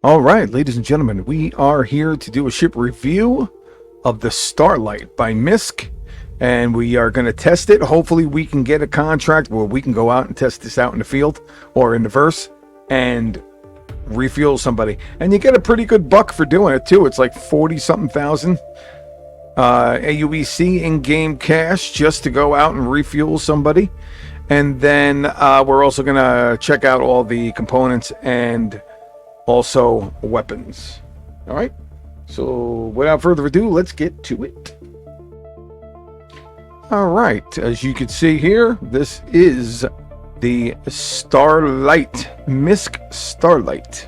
All right, ladies and gentlemen, we are here to do a ship review of the Starlite by Misc, and we are going to test it. Hopefully we can get a contract where we can go out and test this out in the field or in the verse and refuel somebody. And you get a pretty good buck for doing it too. It's like 40 something thousand AUEC in-game cash just to go out and refuel somebody. And then we're also going to check out all the components and also weapons. All right, so without further ado, let's get to it. All right, as you can see here, this is the Starlite, Misc Starlite.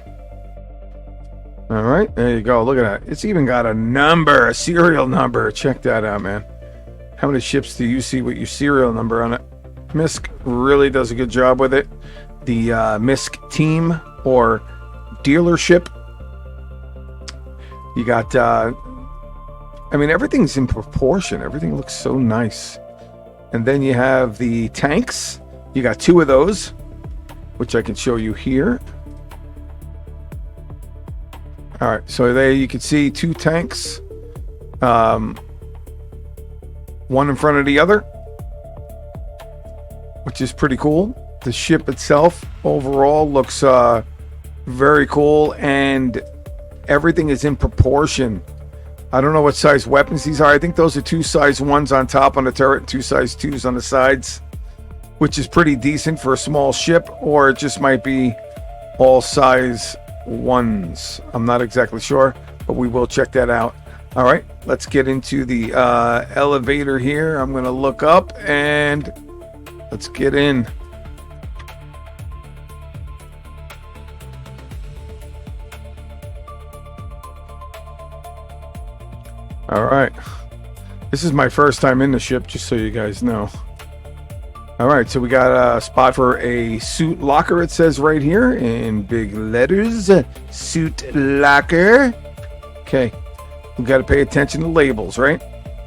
All right, there you go. Look at that. It's even got a number, a serial number. Check that out, man. How many ships do you see with your serial number on it? Misc really does a good job with it. The Misc team or dealership. You got I mean, everything's in proportion. Everything looks so nice. And then you have the tanks. You got two of those, which I can show you here. All right, so there you can see two tanks, one in front of the other, which is pretty cool. The ship itself overall looks very cool, and everything is in proportion. I don't know what size weapons these are. I think those are two size 1s on top on the turret and two size 2s on the sides, which is pretty decent for a small ship, or it just might be all size 1s. I'm not exactly sure, but we will check that out. All right, let's get into the elevator here. I'm going to look up and let's get in. All right, this is my first time in the ship, just so you guys know. All right, so we got a spot for a suit locker. It says right here in big letters, suit locker. Okay, we got to pay attention to labels, right?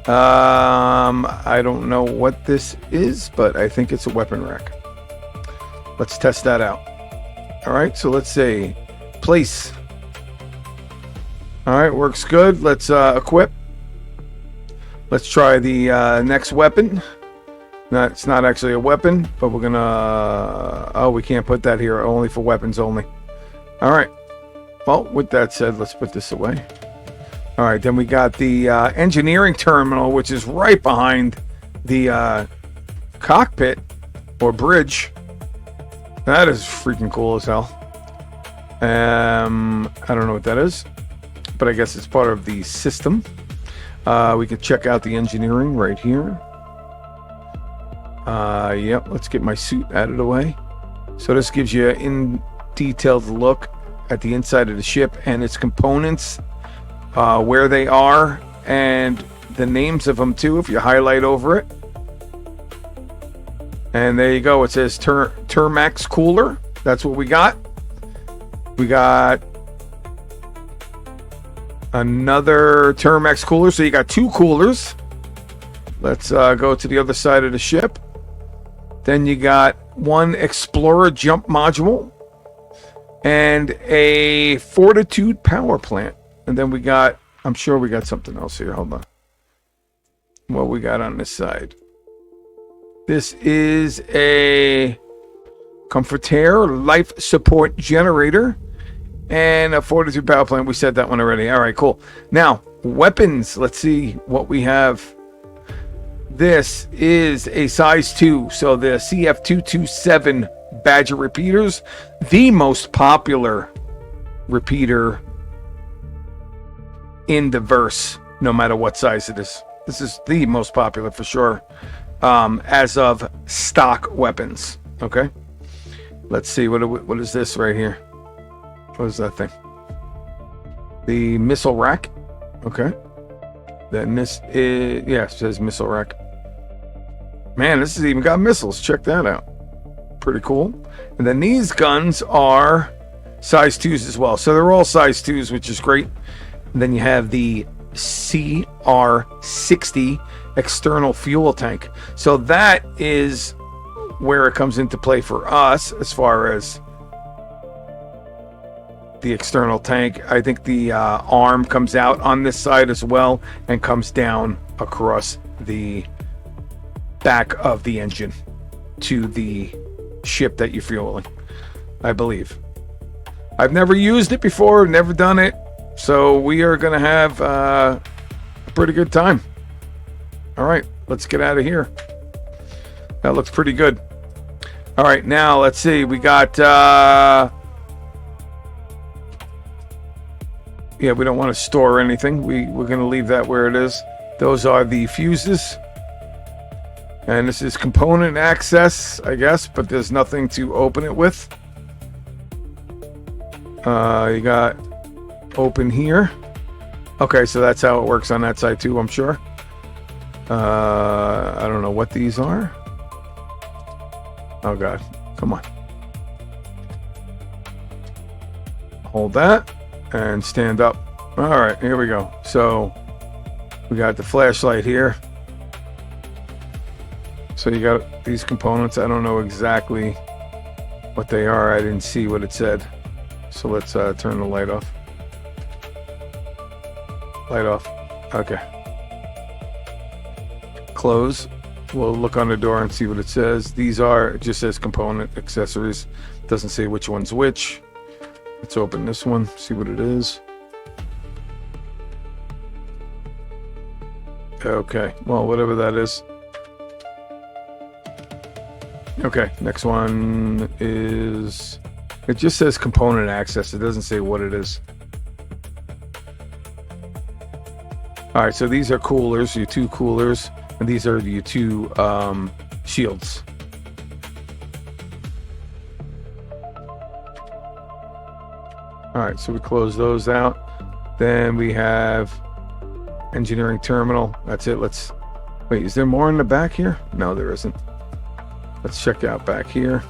I don't know what this is, but I think it's a weapon rack. Let's test that out. All right, so let's say place. All right, works good. Let's equip. Let's try the next weapon. No, it's not actually a weapon, but we're gonna... oh, we can't put that here. Only for weapons only. All right. Well, with that said, let's put this away. All right, then we got the engineering terminal, which is right behind the cockpit or bridge. That is freaking cool as hell. I don't know what that is, but I guess it's part of the system. We can check out the engineering right here. Yep, let's get my suit out of the way. So this gives you in detailed look at the inside of the ship and its components, where they are, and the names of them too, if you highlight over it. And there you go, it says Termax cooler. That's what we got. We got another Termax cooler, so you got two coolers. Let's go to the other side of the ship. Then you got one Explorer jump module and a Fortitude power plant. And then we got, I'm sure we got something else here. Hold on. What we got on this side? This is a Comfortair life support generator and a Fortitude power plant. We said that one already. All right, cool. Now, weapons. Let's see what we have. This is a size 2, so the CF227 Badger repeaters, the most popular repeater in the verse, no matter what size it is. This is the most popular for sure, as of stock weapons. Okay, let's see, what is this right here? What is that thing? The missile rack. Okay, then this is, yeah, it says missile rack. Man, this has even got missiles. Check that out. Pretty cool. And then these guns are size 2s as well. So they're all size 2s, which is great. And then you have the CR60 external fuel tank. So that is where it comes into play for us as far as the external tank. I think the arm comes out on this side as well and comes down across the back of the engine to the ship that you're fueling, I believe. I've never used it before, never done it, so we are going to have a pretty good time. All right, let's get out of here. That looks pretty good. All right, now let's see. We got... yeah, we don't want to store anything. We're going to leave that where it is. Those are the fuses. And this is component access, I guess, but there's nothing to open it with. You got open here. Okay, so that's how it works on that side too, I'm sure. I don't know what these are. Oh God, come on. Hold that and stand up. All right, here we go. So we got the flashlight here. So you got these components. I don't know exactly what they are. I didn't see what it said. So let's turn the light off. Light off. Okay. Close. We'll look on the door and see what it says. These are, it just says component accessories. Doesn't say which one's which. Let's open this one, see what it is. Okay, well, whatever that is. Okay, next one is... It just says component access. It doesn't say what it is. All right, so these are coolers, your two coolers, and these are your two shields. All right, so we close those out. Then we have engineering terminal. That's it. Let's wait. Is there more in the back here? No, there isn't. Let's check out back here.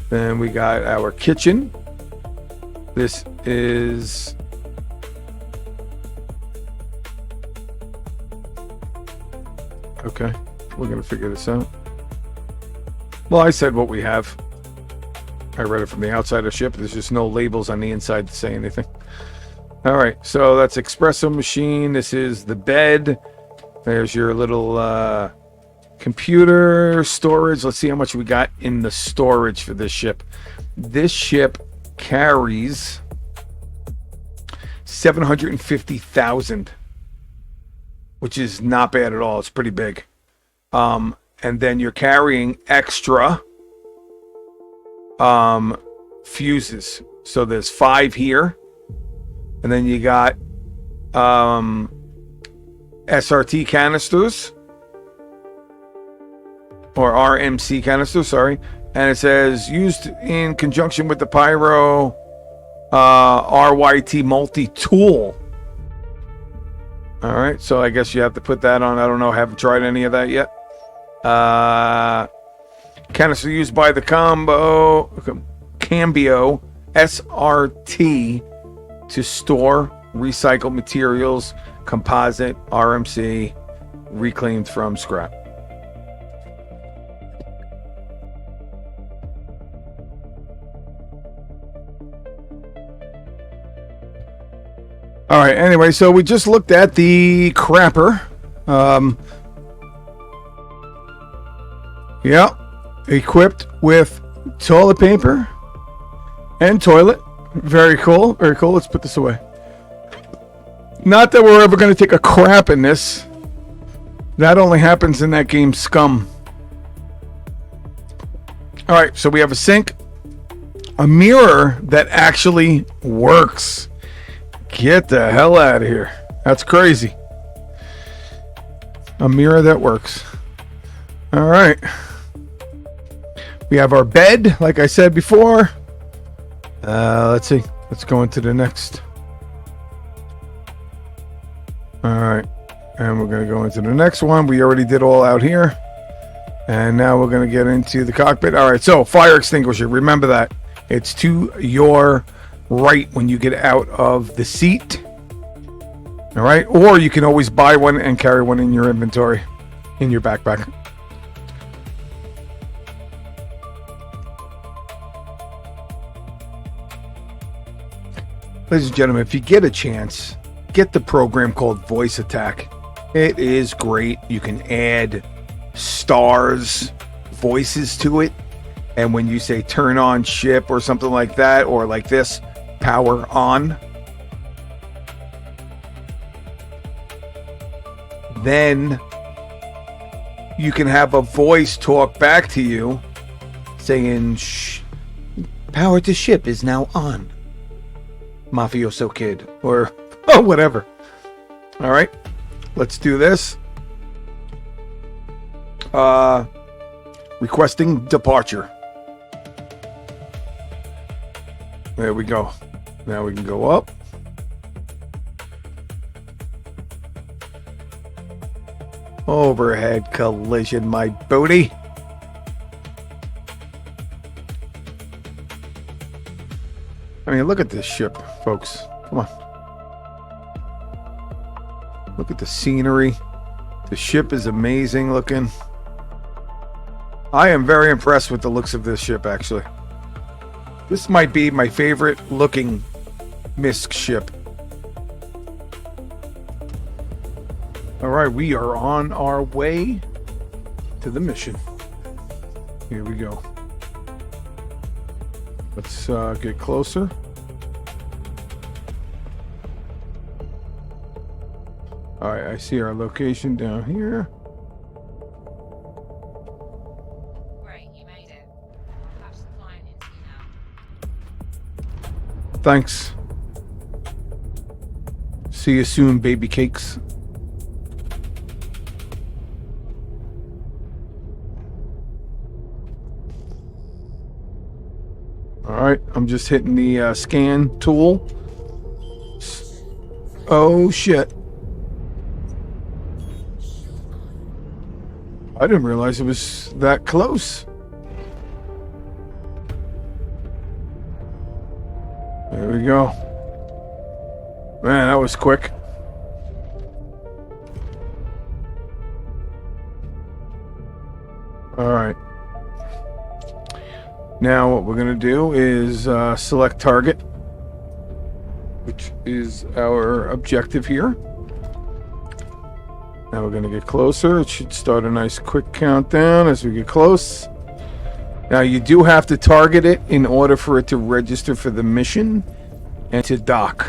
Then we got our kitchen. This is okay. We're gonna figure this out. Well, I said what we have. I read it from the outside of the ship. There's just no labels on the inside to say anything. All right, so that's espresso machine. This is the bed. There's your little computer storage. Let's see how much we got in the storage for this ship. This ship carries 750,000, which is not bad at all. It's pretty big. And then you're carrying extra fuses. So there's 5 here, and then you got SRT canisters, or RMC canisters, sorry, and it says used in conjunction with the Pyro RYT multi-tool. All right, so I guess you have to put that on. I don't know, haven't tried any of that yet. Canister used by the Cambio SRT to store recycled materials, composite, RMC, reclaimed from scrap. All right, anyway, so we just looked at the crapper. Yeah, equipped with toilet paper and toilet. Very cool, very cool. Let's put this away. Not that we're ever going to take a crap in this. That only happens in that game Scum. All right, so we have a sink, a mirror that actually works. Get the hell out of here. That's crazy. A mirror that works. All right. We have our bed, like I said before. Let's see. Let's go into the next. All right. And we're going to go into the next one. We already did all out here. And now we're going to get into the cockpit. All right. So fire extinguisher. Remember that. It's to your right when you get out of the seat. All right. Or you can always buy one and carry one in your inventory, in your backpack. Ladies and gentlemen, if you get a chance, get the program called Voice Attack. It is great. You can add stars, voices to it. And when you say turn on ship or something like that, or like this, power on, then you can have a voice talk back to you saying, power to ship is now on, Mafioso Kid, or whatever. All right, let's do this. Requesting departure. There we go. Now we can go up. Overhead collision, my booty. I mean, look at this ship, folks. Come on. Look at the scenery. The ship is amazing looking. I am very impressed with the looks of this ship, actually. This might be my favorite looking Misc ship. All right, we are on our way to the mission. Here we go. Let's get closer. All right, I see our location down here. Great, you made it. I'll patch the client into you now. Thanks. See you soon, baby cakes. Alright, I'm just hitting the scan tool. Oh shit. I didn't realize it was that close. There we go. Man, that was quick. Alright. Now what we're going to do is select target, which is our objective here. Now we're going to get closer. It should start a nice quick countdown as we get close. Now you do have to target it in order for it to register for the mission and to dock.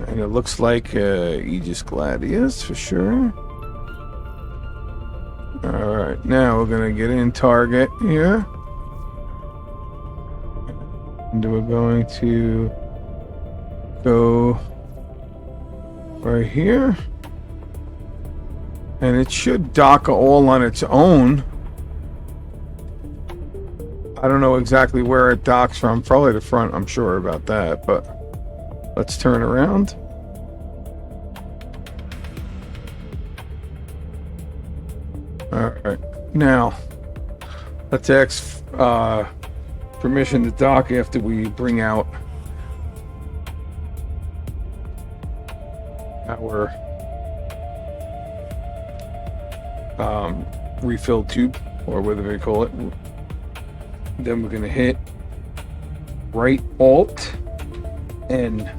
And it looks like Aegis Gladius for sure. Alright, now we're going to get in target here. And we're going to go right here. And it should dock all on its own. I don't know exactly where it docks from. Probably the front, I'm sure about that. But let's turn around. Alright, now let's ask permission to dock after we bring out our refill tube, or whatever they call it. Then we're going to hit right Alt N.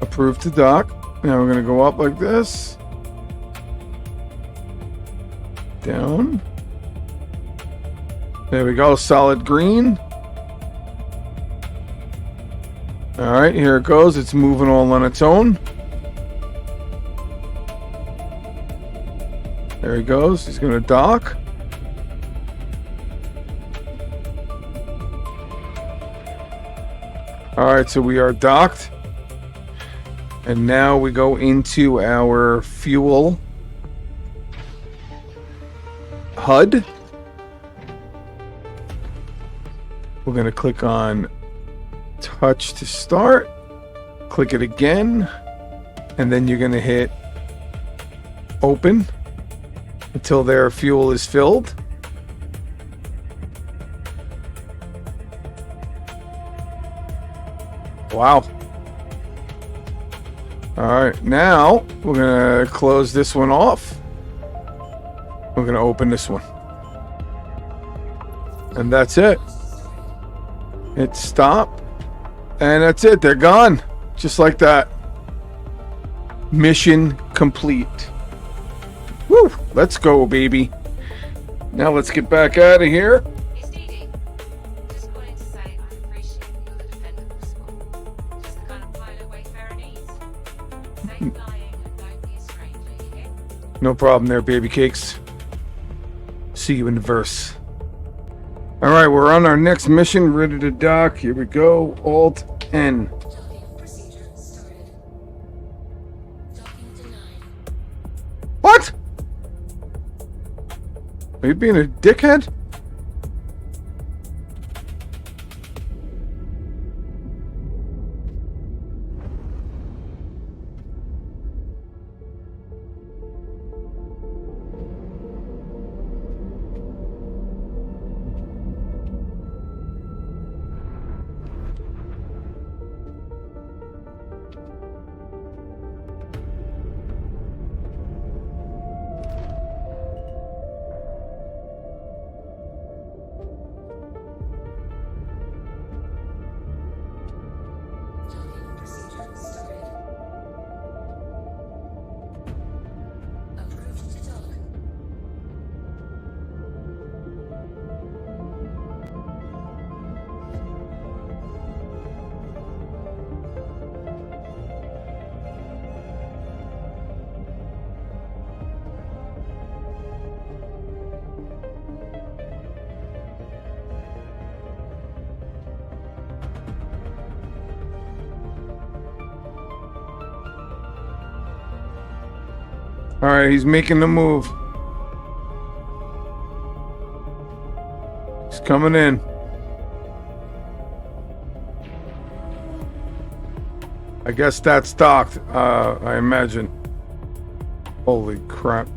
Approved to dock. Now we're going to go up like this. Down. There we go. Solid green. Alright, here it goes. It's moving all on its own. There he goes. He's going to dock. Alright, so we are docked. And now we go into our fuel HUD. We're going to click on touch to start. Click it again. And then you're going to hit open until their fuel is filled. Wow. Alright, now we're gonna close this one off. We're gonna open this one. And that's it. Hit stop. And that's it. They're gone. Just like that. Mission complete. Woo! Let's go, baby. Now let's get back out of here. It's Dee Dee. Just calling to say I appreciate you're the dependable sport. Just the kind of pilot Wayfarer needs. Safe flying and don't be a stranger, you hear? No problem there, baby cakes. See you in the verse. Alright, we're on our next mission, ready to dock. Here we go. Alt N. Procedure started. Docking denied. What? Are you being a dickhead? Docking procedure started. Approved to dock. Alright, he's making the move. He's coming in. I guess that's docked, I imagine. Holy crap.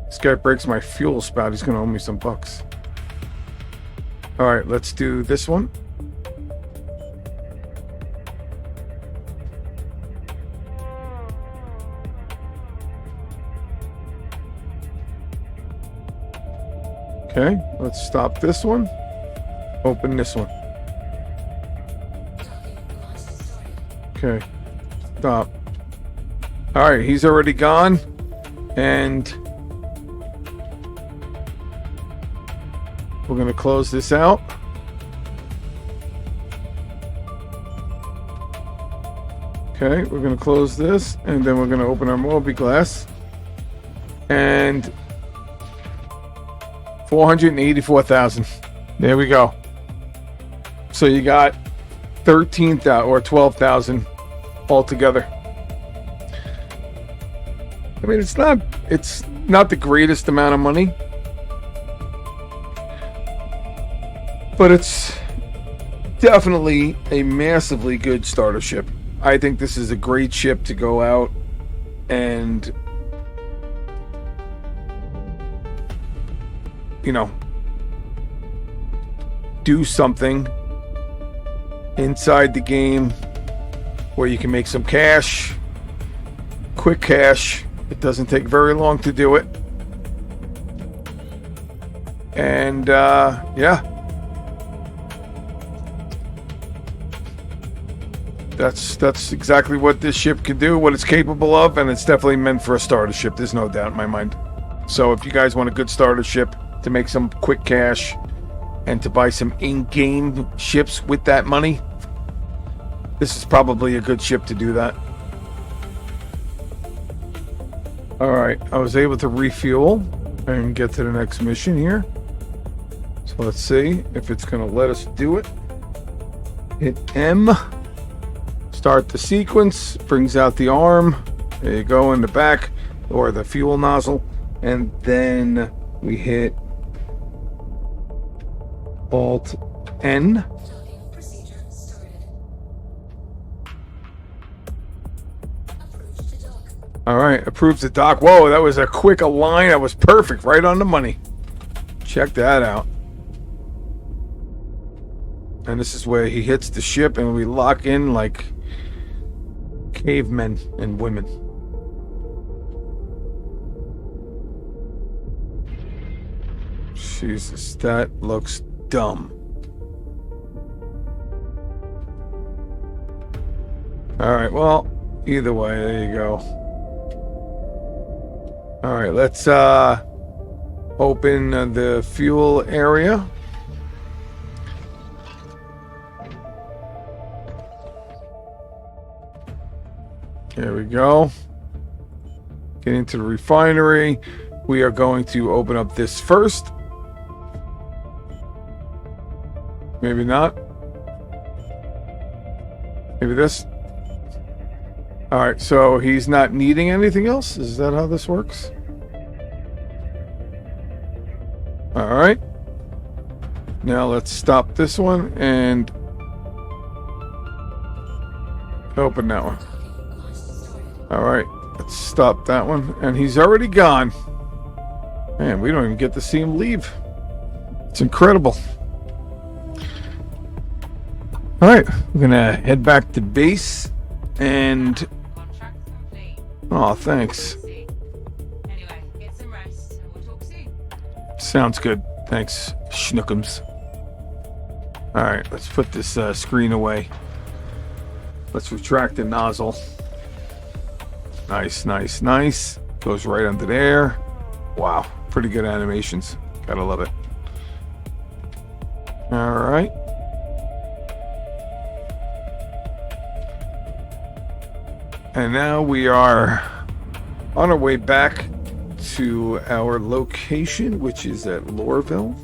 This guy breaks my fuel spout. He's gonna owe me some bucks. Alright, let's do this one. Okay, let's stop this one. Open this one. Docking launch started. Okay, stop. Alright, he's already gone. And we're going to close this out. Okay, we're going to close this. And then we're going to open our mobi-glass. And 484,000. There we go. So you got 13,000 or 12,000 altogether. I mean, it's not the greatest amount of money, but it's definitely a massively good starter ship. I think this is a great ship to go out and, you know, do something inside the game where you can make some cash, quick cash. It doesn't take very long to do it. And yeah, that's exactly what this ship can do, what it's capable of, and it's definitely meant for a starter ship. There's no doubt in my mind. So if you guys want a good starter ship to make some quick cash and to buy some in-game ships with that money, this is probably a good ship to do that. Alright, I was able to refuel and get to the next mission here. So let's see if it's going to let us do it. Hit M. Start the sequence. Brings out the arm. There you go, in the back, or the fuel nozzle. And then we hit Alt N. Docking procedure started. Approved to dock. Alright, approved to dock. Whoa, that was a quick align. That was perfect. Right on the money. Check that out. And this is where he hits the ship and we lock in like cavemen and women. Jesus, that looks dumb. Alright, well, either way, there you go. Alright, let's open the fuel area. There we go. Get into the refinery. We are going to open up this first. Maybe not. Maybe this. Alright, so he's not needing anything else? Is that how this works? Alright. Now let's stop this one and open that one. Alright, let's stop that one. And he's already gone. Man, we don't even get to see him leave. It's incredible. Alright, we're gonna head back to base and... Contract complete. Oh, thanks. Anyway, get some rest and we'll talk soon. Sounds good. Thanks, Schnookums. Alright, let's put this screen away. Let's retract the nozzle. Nice, nice, nice. Goes right under there. Wow, pretty good animations. Gotta love it. Alright. And now we are on our way back to our location, which is at Lorville.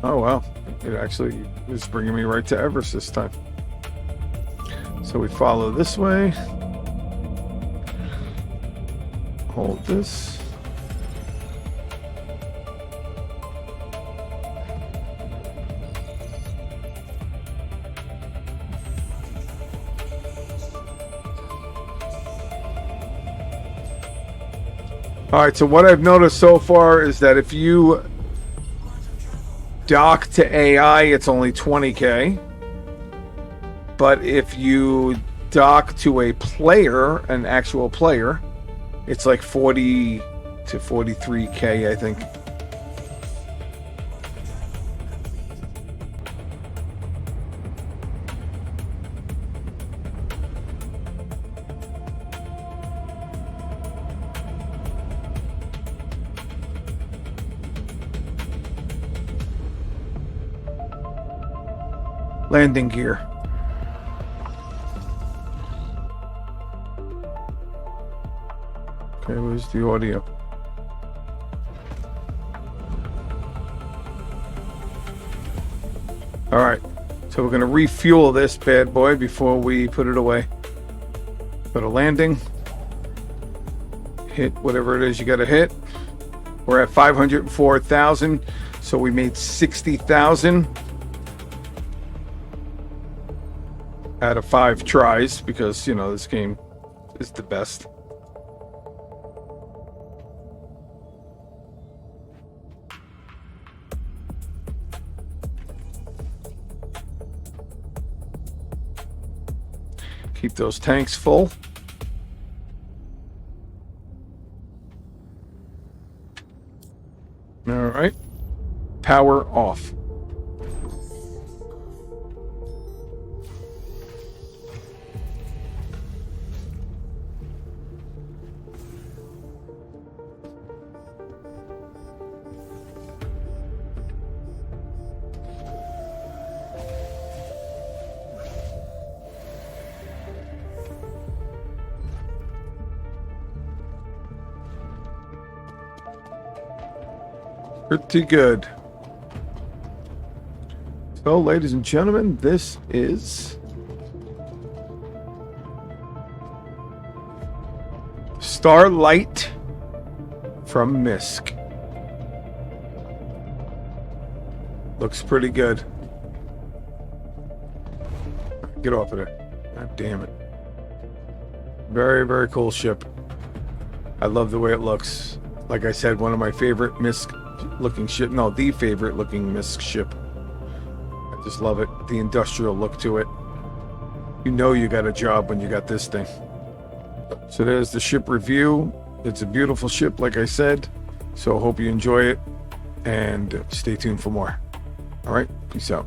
Oh wow, it actually is bringing me right to Everest this time. So we follow this way. Hold this. Alright, so what I've noticed so far is that if you dock to AI, it's only 20k. But if you dock to a player, an actual player, it's like 40 to 43k, I think. Landing gear. Okay, where's the audio? Alright, so we're going to refuel this bad boy before we put it away. Go to landing. Hit whatever it is you got to hit. We're at 504,000, so we made 60,000 out of 5 tries because, you know, this game is the best. Keep those tanks full. All right. Power off. Pretty good. So, ladies and gentlemen, this is Starlite from Misc. Looks pretty good. Get off of there. God damn it. Very, very cool ship. I love the way it looks. Like I said, one of my favorite Misc looking ship. No, the favorite looking Misc ship. I just love it. The industrial look to it. You know you got a job when you got this thing. So there's the ship review. It's a beautiful ship, like I said. So hope you enjoy it and stay tuned for more. All right, peace out.